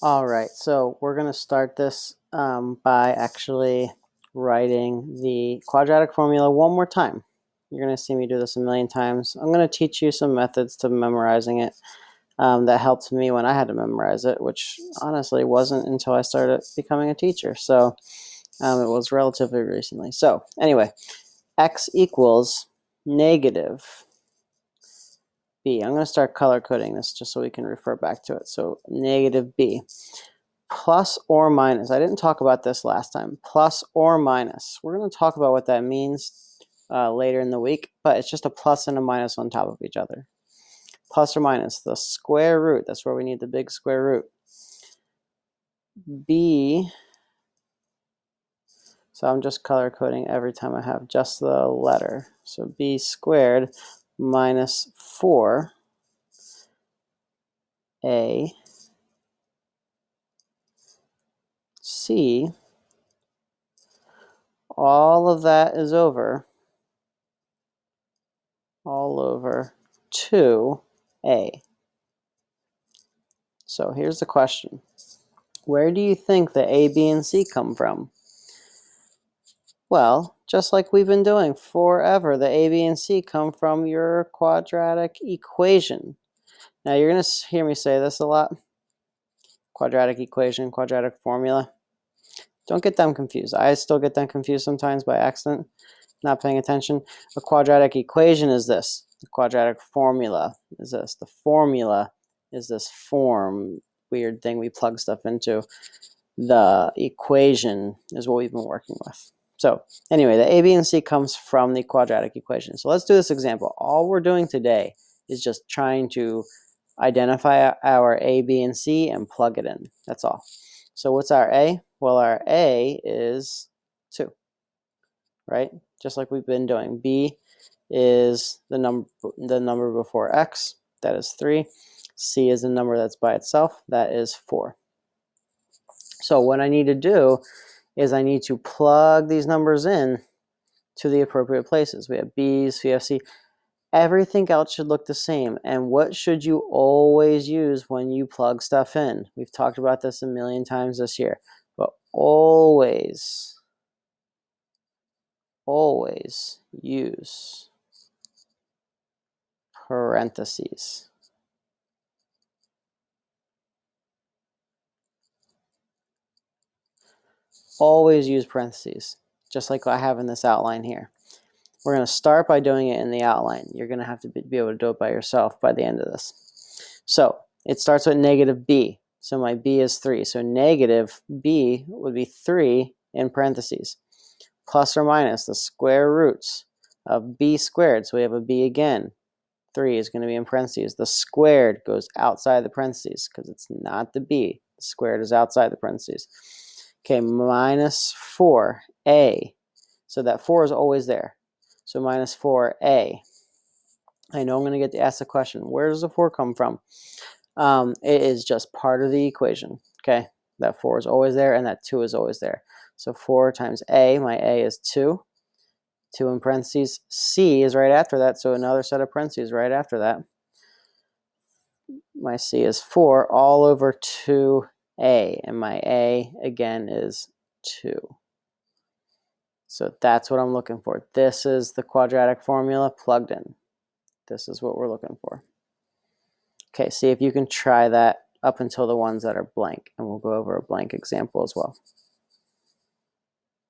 All right, so we're going to start this by actually writing the quadratic formula one more time. You're going to see me do this a million times. I'm going to teach you some methods to memorizing it that helped me when I had to memorize it, which honestly wasn't until I started becoming a teacher. So it was relatively recently. So anyway, x equals negative b. I'm going to start color coding this just so we can refer back to it. So negative b. Plus or minus. I didn't talk about this last time. Plus or minus. We're going to talk about what that means later in the week, but it's just a plus and a minus on top of each other. Plus or minus, the square root. That's where we need the big square root. B. So I'm just color coding every time I have just the letter. So b squared minus 4a c. All of that is over. All over 2a. So here's the question. Where do you think the a, b, and c come from? Well, just like we've been doing forever, the a, b, and c come from your quadratic equation. Now you're going to hear me say this a lot. Quadratic equation, quadratic formula. Don't get them confused. I still get them confused sometimes by accident, not paying attention. A quadratic equation is this. The quadratic formula is this. The formula is this form, weird thing we plug stuff into. The equation is what we've been working with. So anyway, the a, b, and c comes from the quadratic equation. So let's do this example. All we're doing today is just trying to identify our a, b, and c and plug it in. That's all. So what's our a? Well, our a is 2, right? Just like we've been doing. B is the number before x. That is 3. C is the number that's by itself. That is 4. So what I need to do is I need to plug these numbers in to the appropriate places. We have B's, we have C. Everything else should look the same. And what should you always use when you plug stuff in? We've talked about this a million times this year, but always use parentheses. Always use parentheses, just like I have in this outline here. We're going to start by doing it in the outline. You're going to have to be able to do it by yourself by the end of this. So it starts with negative b. So my b is 3. So negative b would be 3 in parentheses. Plus or minus the square roots of b squared. So we have a b again. 3 is going to be in parentheses. The squared goes outside the parentheses because it's not the b. The squared is outside the parentheses. Okay, minus 4a. So that 4 is always there. So minus 4a. I know I'm going to get to ask the question, where does the 4 come from? It is just part of the equation. Okay, that 4 is always there and that 2 is always there. So 4 times a, my a is 2. 2 in parentheses. C is right after that, so another set of parentheses right after that. My C is 4 all over 2a, and my a, again, is 2. So that's what I'm looking for. This is the quadratic formula plugged in. This is what we're looking for. Okay, see if you can try that up until the ones that are blank, and we'll go over a blank example as well.